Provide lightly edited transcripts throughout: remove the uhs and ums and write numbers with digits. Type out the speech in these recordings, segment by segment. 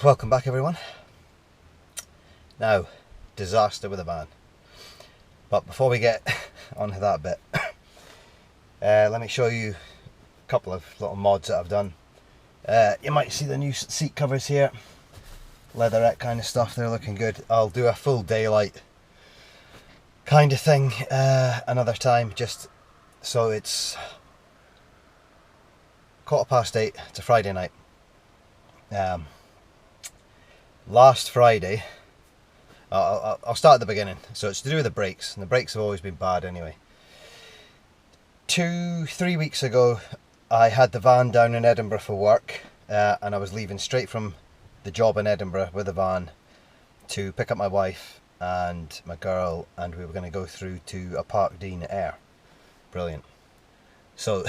Welcome back, everyone. Now, disaster with a van. But before we get onto that bit, let me show you a couple of little mods that I've done. You might see the new seat covers here, leatherette kind of stuff. They're looking good. I'll do a full daylight kind of thing another time, just so it's 8:15. It's a Friday night. Last Friday, I'll start at the beginning. So it's to do with the brakes, and the brakes have always been bad anyway. 3 weeks ago, I had the van down in Edinburgh for work, and I was leaving straight from the job in Edinburgh with the van to pick up my wife and my girl, and we were going to go through to a Park Dean Air. Brilliant. So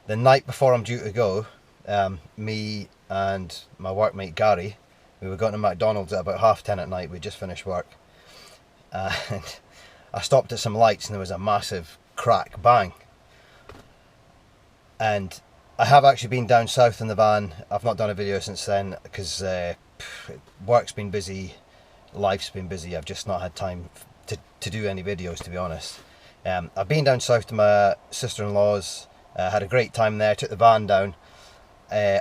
the night before I'm due to go, me and my workmate Gary, we were going to McDonald's at about 10:30 at night. We just finished work, and I stopped at some lights and there was a massive crack, bang. And I have actually been down south in the van. I've not done a video since then because work's been busy, life's been busy. I've just not had time to do any videos, to be honest. I've been down south to my sister-in-law's, had a great time there, took the van down.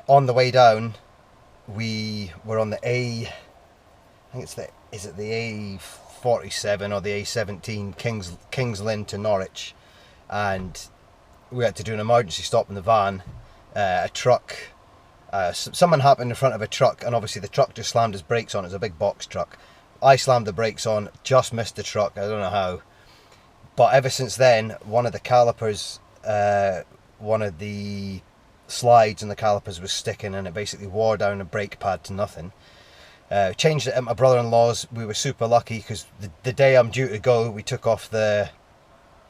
On the way down, we were on the I think it's is it the A47 or the A17 Kings Lynn to Norwich, and we had to do an emergency stop in the van. A truck, someone happened in front of a truck, and obviously the truck just slammed his brakes on. It was a big box truck. I slammed the brakes on, just missed the truck. I don't know how, but ever since then, one of the calipers, one of the slides and the calipers was sticking, and it basically wore down a brake pad to nothing. Changed it at my brother-in-law's. We were super lucky because the day I'm due to go, we took off the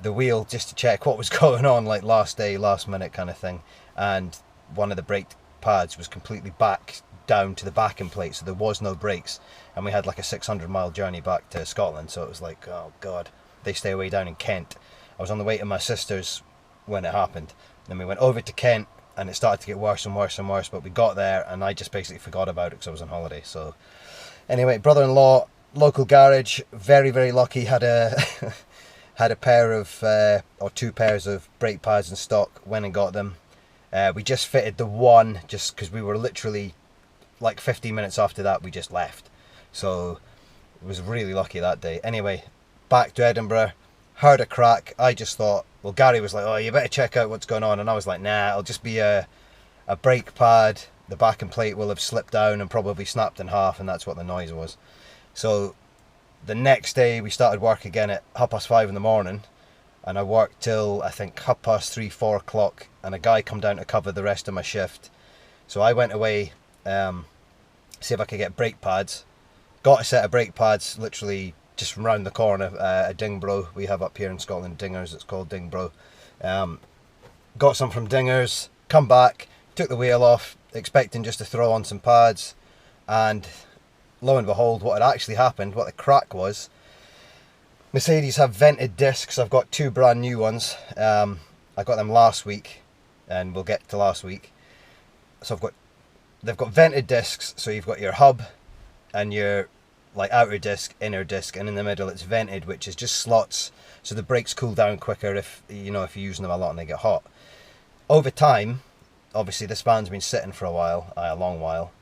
wheel just to check what was going on, like last day, last minute kind of thing, and one of the brake pads was completely back down to the backing plate, so there was no brakes, and we had like a 600-mile journey back to Scotland. So it was like, oh god, they stay away down in Kent. I was on the way to my sister's when it happened. Then we went over to Kent, and it started to get worse and worse and worse, but we got there and I just basically forgot about it because I was on holiday. So anyway, brother-in-law, local garage, very, very lucky, had a had a pair of or two pairs of brake pads in stock, went and got them. We just fitted the one just because we were literally like 15 minutes after that we just left, so it was really lucky that day. Anyway, back to Edinburgh, heard a crack. I just thought, well, Gary was like, oh, you better check out what's going on, and I was like, nah, it'll just be a brake pad. The backing plate will have slipped down and probably snapped in half, and that's what the noise was. So the next day we started work again at 5:30 in the morning, and I worked till I think 3:30, 4 o'clock, and a guy come down to cover the rest of my shift. So I went away, see if I could get brake pads. Got a set of brake pads literally just from round the corner, a Dingbro we have up here in Scotland, Dingers, it's called Dingbro. Got some from Dingers, come back, took the wheel off, expecting just to throw on some pads, and lo and behold, what had actually happened, what the crack was, Mercedes have vented discs. I've got two brand new ones. I got them last week, and we'll get to last week. So they've got vented discs, so you've got your hub and your like outer disc, inner disc, and in the middle it's vented, which is just slots, so the brakes cool down quicker if you're using them a lot and they get hot. Over time, obviously this van's been sitting for a long while,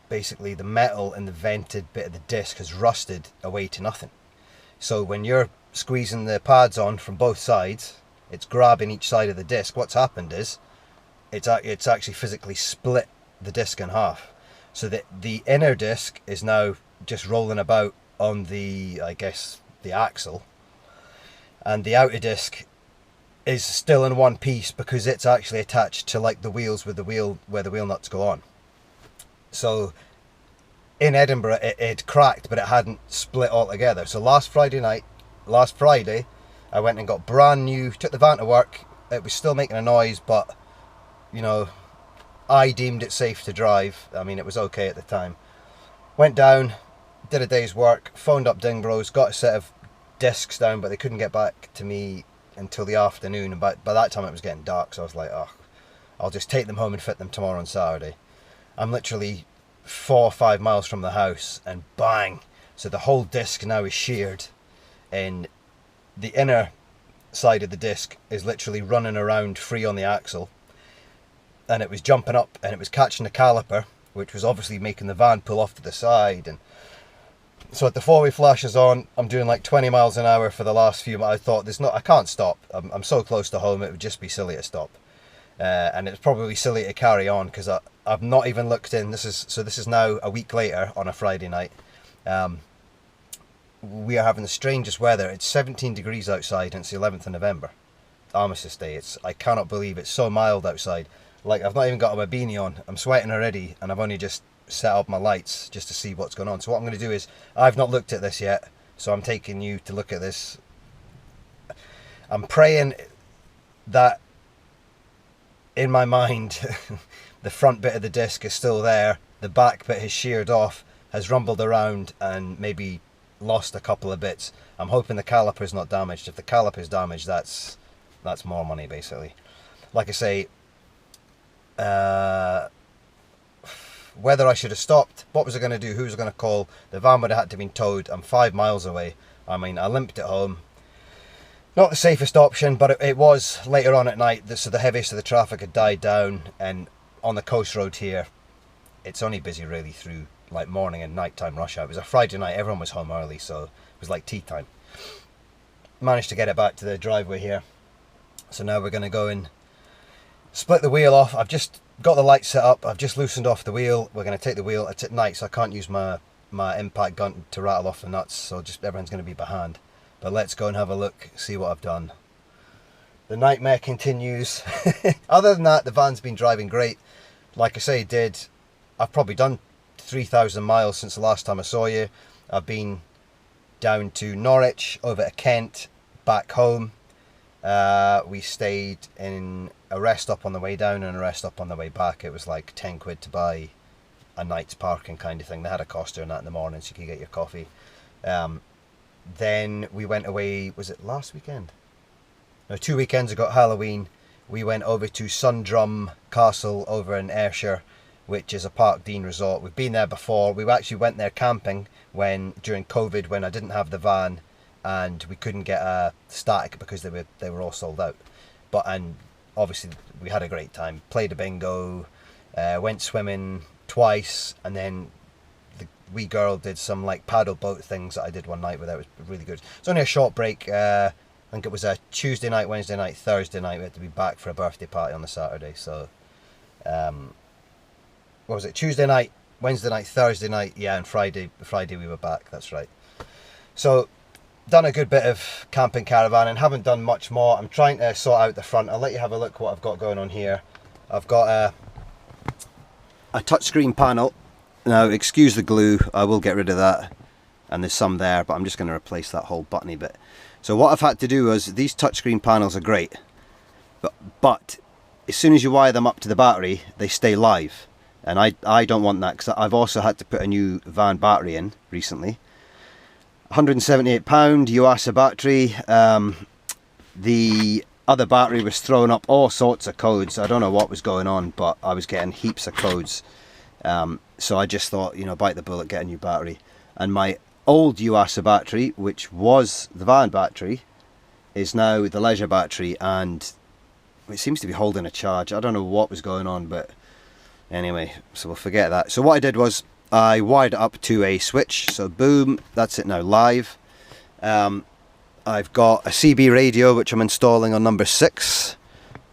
basically the metal in the vented bit of the disc has rusted away to nothing. So when you're squeezing the pads on from both sides, it's grabbing each side of the disc. What's happened is it's actually physically split the disc in half. So that the inner disc is now just rolling about on the axle, and the outer disc is still in one piece because it's actually attached to like the wheels where the wheel nuts go on. So in Edinburgh it cracked, but it hadn't split altogether. So last Friday, I went and got brand new, took the van to work. It was still making a noise, but I deemed it safe to drive. I mean, it was okay at the time. Went down, did a day's work, phoned up Dingbros, got a set of discs down, but they couldn't get back to me until the afternoon, and by that time it was getting dark, so I was like, oh, I'll just take them home and fit them tomorrow on Saturday. I'm literally 4 or 5 miles from the house, and bang! So the whole disc now is sheared, and the inner side of the disc is literally running around free on the axle, and it was jumping up and it was catching the caliper, which was obviously making the van pull off to the side. And so at the four-way flashes on, I'm doing like 20 miles an hour for the last few miles. I thought, I can't stop. I'm so close to home, it would just be silly to stop. And it's probably silly to carry on, because I've not even looked in. This is now a week later on a Friday night. We are having the strangest weather. It's 17 degrees outside, and it's the 11th of November, Armistice Day. I cannot believe it's so mild outside. Like, I've not even got my beanie on. I'm sweating already, and I've only just set up my lights just to see what's going on. So what I'm going to do is, I've not looked at this yet, so I'm taking you to look at this. I'm praying that in my mind the front bit of the disc is still there, the back bit has sheared off, has rumbled around and maybe lost a couple of bits. I'm hoping the caliper's not damaged. If the caliper's damaged, that's more money, basically. Like I say, whether I should have stopped, what was I going to do, who was I going to call? The van would have had to have been towed. I'm 5 miles away. I mean, I limped it home. Not the safest option, but it was later on at night, so the heaviest of the traffic had died down, and on the coast road here, it's only busy really through like morning and nighttime rush hour. It was a Friday night, everyone was home early, so it was like tea time. Managed to get it back to the driveway here. So now we're going to go and split the wheel off. I've just got the lights set up, I've just loosened off the wheel. We're going to take the wheel, it's at night, so I can't use my impact gun to rattle off the nuts, so just everyone's going to be behind. But let's go and have a look, see what I've done. The nightmare continues. Other than that, the van's been driving great. Like I say, I've probably done 3,000 miles since the last time I saw you. I've been down to Norwich, over to Kent, back home. We stayed in a rest stop on the way down and a rest stop on the way back. It was like 10 quid to buy a night's parking kind of thing. They had a coster and that in the morning, so you could get your coffee. Then we went away, was it last weekend? No, 2 weekends ago at Halloween. We went over to Sundrum Castle over in Ayrshire, which is a Park Dean resort. We've been there before. We actually went there camping during COVID, when I didn't have the van and we couldn't get a static because they were all sold out. And obviously we had a great time. Played a bingo, went swimming twice, and then the wee girl did some like paddle boat things that I did one night with her. It was really good. It's only a short break. I think it was a Tuesday night, Wednesday night, Thursday night. We had to be back for a birthday party on the Saturday. So, what was it? Tuesday night, Wednesday night, Thursday night, yeah, and Friday we were back. That's right. So, done a good bit of camping caravan and haven't done much more. I'm trying to sort out the front. I'll let you have a look what I've got going on here. I've got a touchscreen panel. Now, excuse the glue, I will get rid of that, and there's some there, but I'm just going to replace that whole buttony bit. So what I've had to do is, these touchscreen panels are great, but as soon as you wire them up to the battery, they stay live, and I don't want that, because I've also had to put a new van battery in recently. £178 Yuasa battery. The other battery was throwing up all sorts of codes. I don't know what was going on, but I was getting heaps of codes. So I just thought, you know, bite the bullet, get a new battery. And my old Yuasa battery, which was the van battery, is now the leisure battery, and it seems to be holding a charge. I don't know what was going on, but anyway, so we'll forget that. So what I did was, I wired it up to a switch, so boom, that's it now live. I've got a CB radio which I'm installing on number 6,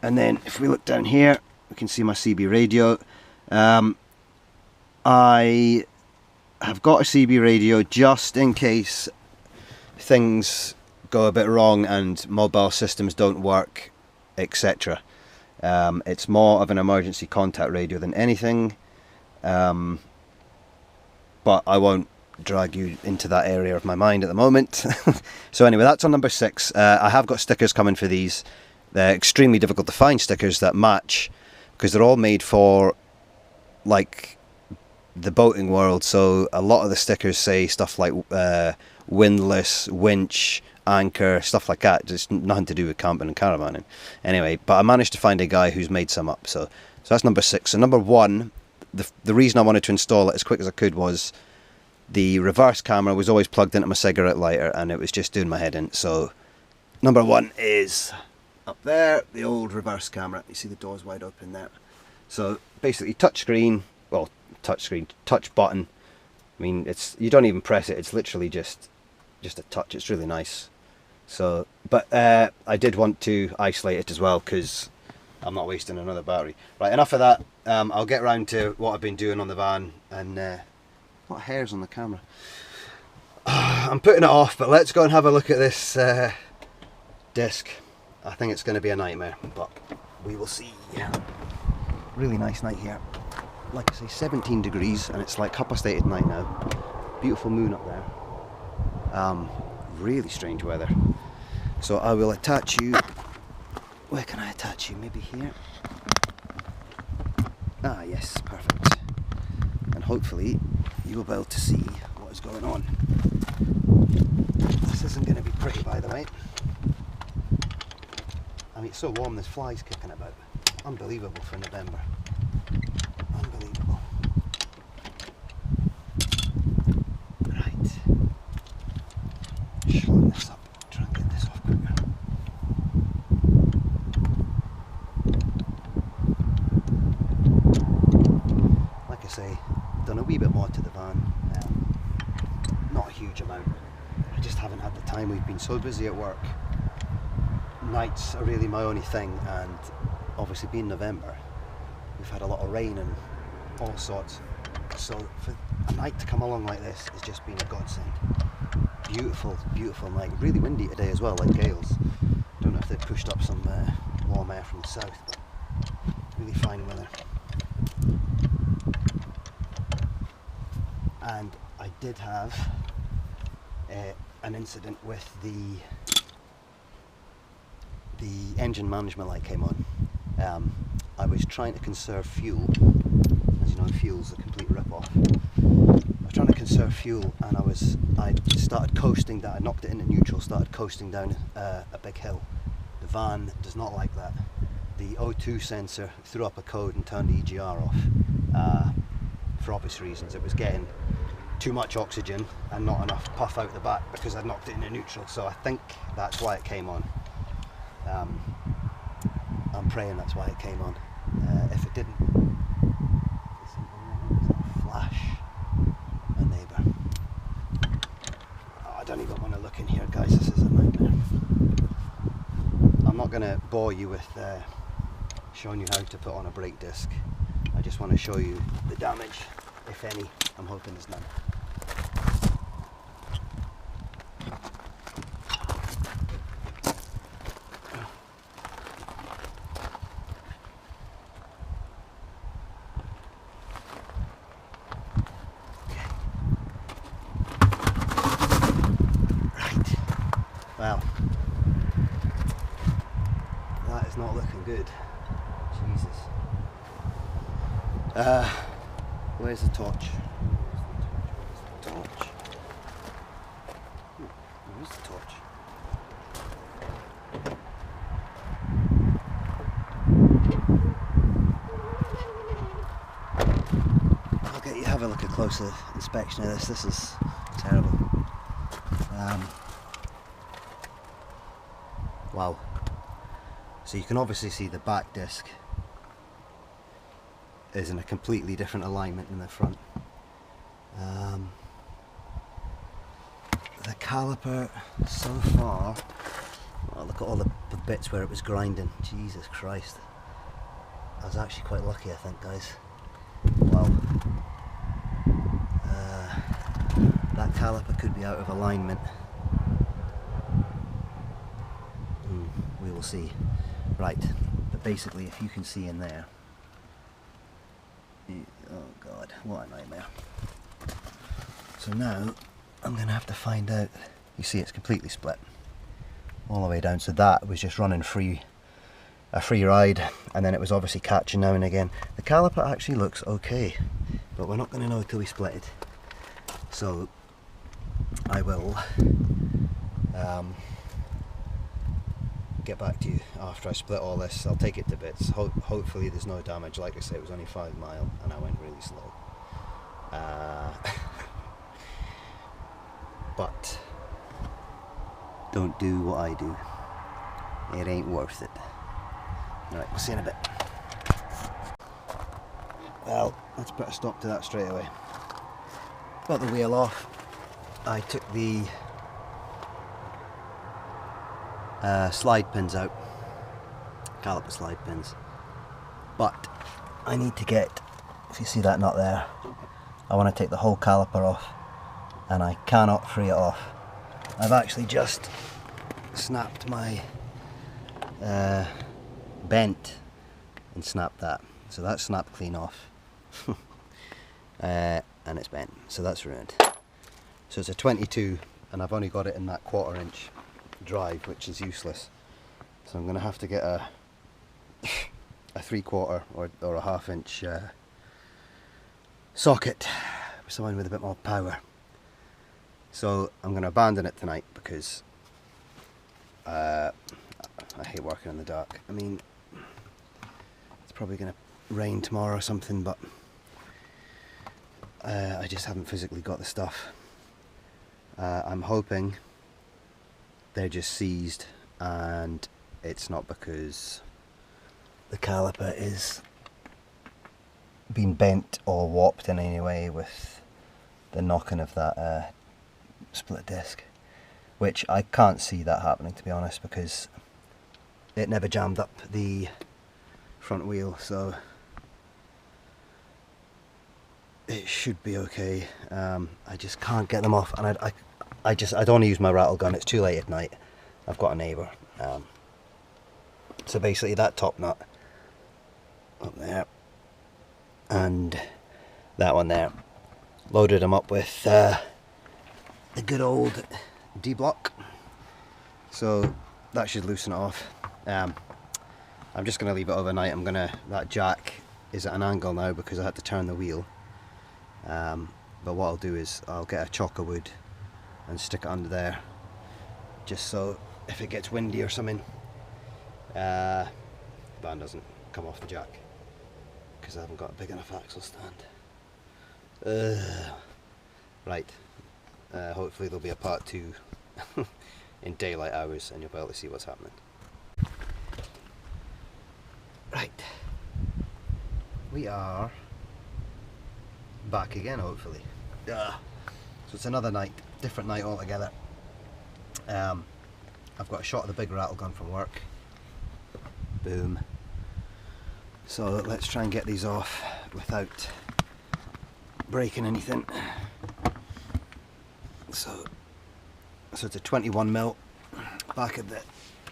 and then if we look down here we can see my CB radio. I have got a CB radio just in case things go a bit wrong and mobile systems don't work, etc. It's more of an emergency contact radio than anything. But I won't drag you into that area of my mind at the moment. So anyway, that's on number 6. I have got stickers coming for these. They're extremely difficult to find stickers that match, because they're all made for like the boating world. So a lot of the stickers say stuff like windlass, winch, anchor, stuff like that. Just nothing to do with camping and caravanning. Anyway, but I managed to find a guy who's made some up. So that's number 6. So number 1, the reason I wanted to install it as quick as I could was the reverse camera was always plugged into my cigarette lighter and it was just doing my head in. So number one is up there, the old reverse camera. You see the doors wide open there. So basically touch screen, well, touch button. I mean, you don't even press it, it's literally just a touch. It's really nice. So, but I did want to isolate it as well because I'm not wasting another battery. Right, enough of that. I'll get round to what I've been doing on the van. And a lot of hairs on the camera. I'm putting it off, but let's go and have a look at this disc. I think it's going to be a nightmare, but we will see. Really nice night here. Like I say, 17 degrees, and it's like 8:30 at night now. Beautiful moon up there. Really strange weather. So I will attach you. Where can I attach you? Maybe here. Ah, yes, perfect. And hopefully you will be able to see what is going on. This isn't going to be pretty, by the way. I mean, it's so warm, there's flies kicking about. Unbelievable for November. Unbelievable. Right. Shorten this up. Try and get this off quicker. Like I say, done a wee bit more to the van. Not a huge amount. I just haven't had the time. We've been so busy at work. Nights are really my only thing, and obviously being November, we've had a lot of rain and all sorts. So for a night to come along like this has just been a godsend. Beautiful, beautiful night. Really windy today as well, like gales. Don't know if they've pushed up some warm air from the south, but really fine weather. And I did have an incident with the engine management light came on. I was trying to conserve fuel. As you know, fuel's a complete rip-off. I was trying to conserve fuel, and I started coasting down. I knocked it into neutral, started coasting down a big hill. The van does not like that. The O2 sensor threw up a code and turned the EGR off for obvious reasons. It was getting too much oxygen and not enough puff out the back because I'd knocked it into neutral. So I think that's why it came on. I'm praying that's why it came on. If it didn't, flash my neighbour. Oh, I don't even want to look in here, guys. This is a nightmare. I'm not going to bore you with showing you how to put on a brake disc. I just want to show you the damage, if any. I'm hoping there's none. Well, that is not looking good. Jesus. Where's the torch? Where's the torch? I'll get you to have a look at closer inspection of this. This is terrible. Wow. So you can obviously see the back disc is in a completely different alignment than the front. The caliper so far, oh, look at all the bits where it was grinding. Jesus Christ. I was actually quite lucky, I think, guys. Wow. That caliper could be out of alignment. We will see. Right, but basically, if you can see in there, oh god, what a nightmare. So now I'm going to have to find out. You see, it's completely split all the way down. So that was just running a free ride, and then it was obviously catching now and again. The caliper actually looks okay, but we're not going to know until we split it. So I will get back to you after I split all this. I'll take it to bits. Hopefully there's no damage. Like I say, it was only 5 mile and I went really slow. But don't do what I do. It ain't worth it. Alright, we'll see you in a bit. Well, let's put a stop to that straight away. Got the wheel off. I took the slide pins out, caliper slide pins, but I need to get, if you see that nut there, I want to take the whole caliper off and I cannot free it off. I've actually just snapped my bent and snapped that, so that's snapped clean off. And it's bent, so that's ruined. So it's a 22 and I've only got it in that 1/4 inch drive, which is useless, so I'm going to have to get a 3/4 or a 1/2 inch socket, something with a bit more power. So I'm going to abandon it tonight because I hate working in the dark. I mean, it's probably going to rain tomorrow or something, but I just haven't physically got the stuff. I'm hoping they're just seized and it's not because the caliper is being bent or warped in any way with the knocking of that split disc, which I can't see that happening, to be honest, because it never jammed up the front wheel, so it should be okay. I just can't get them off, and I don't want to use my rattle gun. It's too late at night. I've got a neighbour. So basically that top nut up there and that one there, loaded them up with the good old D-block. So that should loosen it off. I'm just going to leave it overnight. That jack is at an angle now because I had to turn the wheel. But what I'll do is I'll get a chocker wood and stick it under there, just so if it gets windy or something, the band doesn't come off the jack, because I haven't got a big enough axle stand. Right, hopefully there'll be a part 2 in daylight hours and you'll be able to see what's happening. Right, we are back again, hopefully. So it's another night, different night altogether. I've got a shot of the big rattle gun from work. Boom. So let's try and get these off without breaking anything. So it's a 21mm back of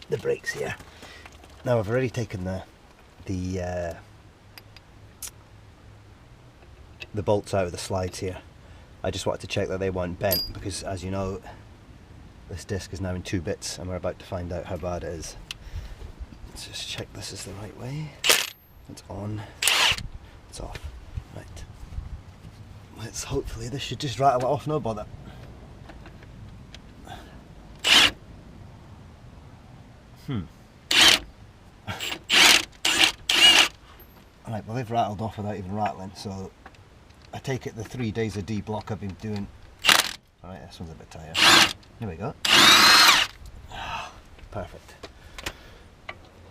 the brakes here. Now I've already taken the bolts out of the slides here. I just wanted to check that they weren't bent, because as you know, this disc is now in 2 bits and we're about to find out how bad it is. Let's just check this is the right way. It's on, it's off. Right. Hopefully this should just rattle it off, no bother. Alright, well they've rattled off without even rattling, so I take it the 3 days of D-block I've been doing. Alright, this one's a bit tired. Here we go. Perfect.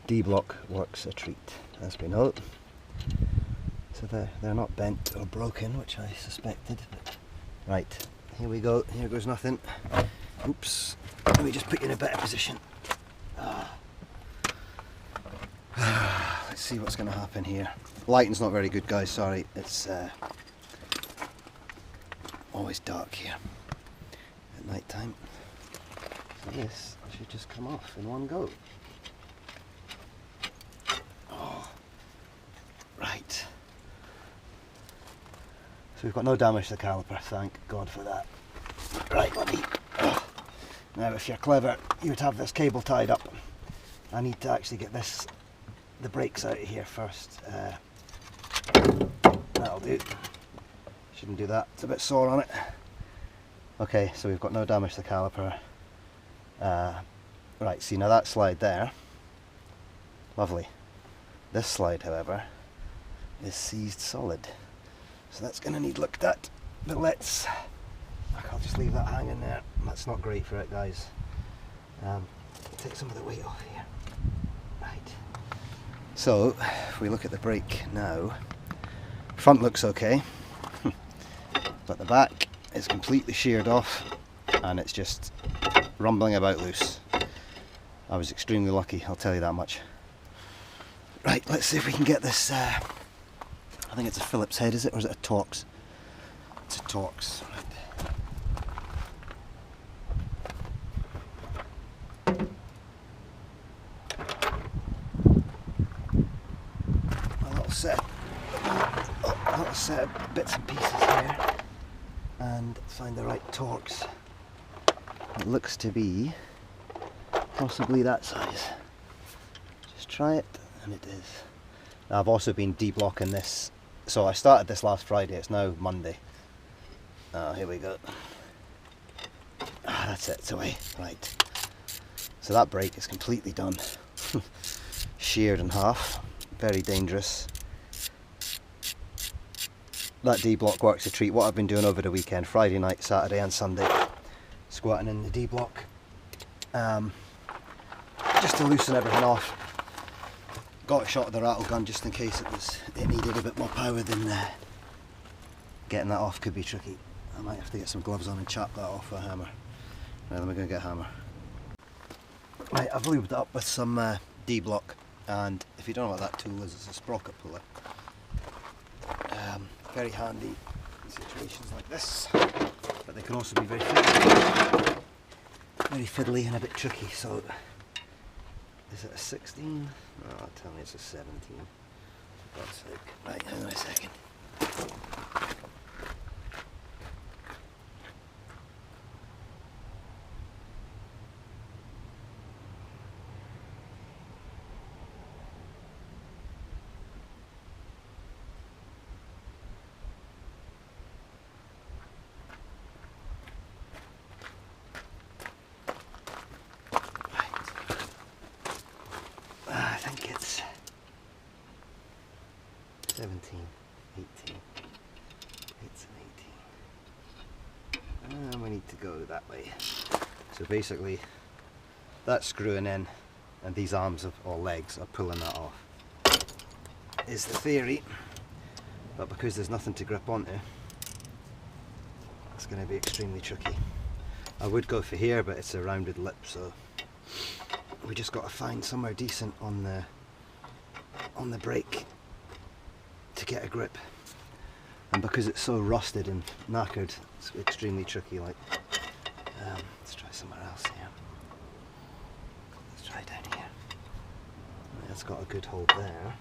D-block works a treat, as we know. So they're not bent or broken, which I suspected. But right, here we go. Here goes nothing. Oops. Let me just put you in a better position. Let's see what's going to happen here. Lighting's not very good, guys. Sorry, it's always dark here at night time. So this should just come off in one go. Oh, right. So we've got no damage to the caliper, thank God for that. Right, let me. Now, if you're clever, you would have this cable tied up. I need to actually get the brakes out of here first. That'll do. Shouldn't do that. It's a bit sore on it. Okay, so we've got no damage to the caliper. Right, see now that slide there, Lovely. This slide, however, is seized solid, so that's going to need looked at. But I'll just leave that hanging there. That's not great for it, guys. Take some of the weight off here. Right. So, if we look at the brake now, front looks okay, but the back is completely sheared off and it's just rumbling about loose. I was extremely lucky, I'll tell you that much. Right, let's see if we can get this, I think it's a Phillips head, is it? Or is it a Torx? It's a Torx. A little set of bits and pieces here, and find the right Torx. It looks to be possibly that size. Just try it, and it is. I've also been de-blocking this, so I started this last Friday, it's now Monday. Oh, here we go. That's it, it's away. Right. So that brake is completely done. Sheared in half. Very dangerous. That D-block works a treat. What I've been doing over the weekend, Friday night, Saturday and Sunday, squatting in the D-block, just to loosen everything off. Got a shot of the rattle gun just in case it needed a bit more power than getting that off could be tricky. I might have to get some gloves on and chop that off with a hammer. Right, then we're going to get a hammer. Right, I've lubed it up with some D-block, and if you don't know what that tool is, it's a sprocket puller. Very handy in situations like this, but they can also be very fiddly and a bit tricky. So, is it a 16? Oh, tell me it's a 17. For God's sake. Right, hang on a second. I think it's 17, 18, it's an 18, and we need to go that way. So basically that's screwing in and these arms or legs are pulling that off, is the theory, but because there's nothing to grip onto, it's going to be extremely tricky. I would go for here, but it's a rounded lip, so we just got to find somewhere decent on the brake to get a grip. And because it's so rusted and knackered, it's extremely tricky. Like, let's try somewhere else here. Let's try down here. It's got a good hold there.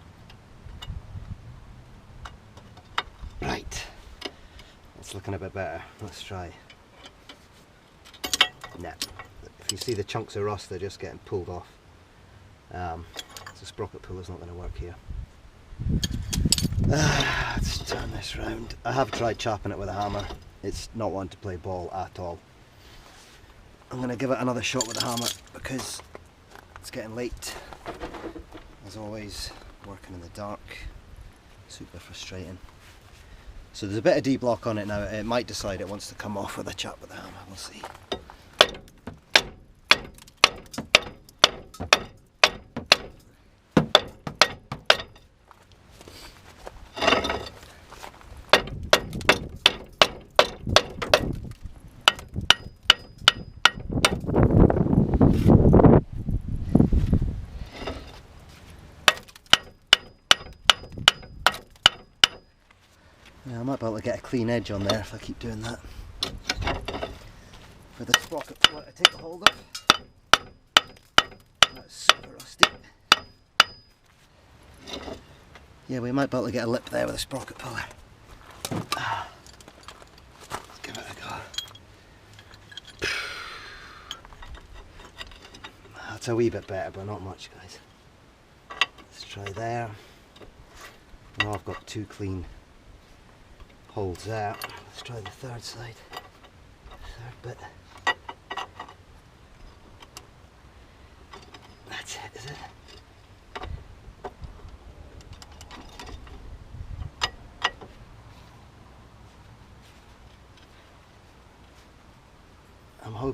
Right, it's looking a bit better. Let's try. Nah. If you see the chunks of rust, they're just getting pulled off. So sprocket puller's not going to work here. Let's turn this round. I have tried chopping it with a hammer. It's not one to play ball at all. I'm going to give it another shot with a hammer because it's getting late. As always, working in the dark. Super frustrating. So there's a bit of D-block on it now. It might decide it wants to come off with a chop with a hammer. We'll see. Yeah, I might be able to get a clean edge on there if I keep doing that. For the sprocket puller to take a hold of. That's super rusty. Yeah, we might be able to get a lip there with a sprocket puller. Let's give it a go. That's a wee bit better, but not much, guys. Let's try there. Now I've got two clean holds there. Let's try the third side. Third bit. That's it, is it?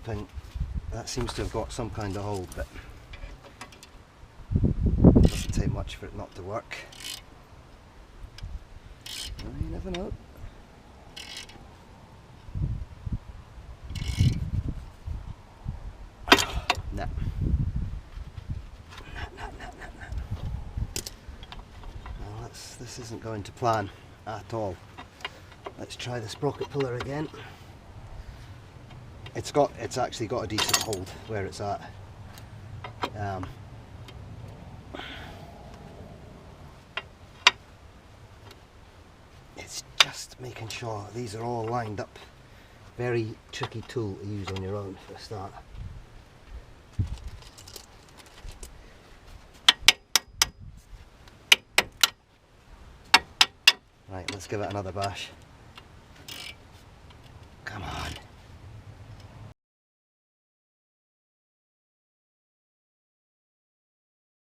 hoping that seems to have got some kind of hold, but it doesn't take much for it not to work. Well, you never know. Nah. Well, this isn't going to plan at all. Let's try the sprocket puller again. It's actually got a decent hold where it's at. It's just making sure these are all lined up. Very tricky tool to use on your own for a start. Right, let's give it another bash.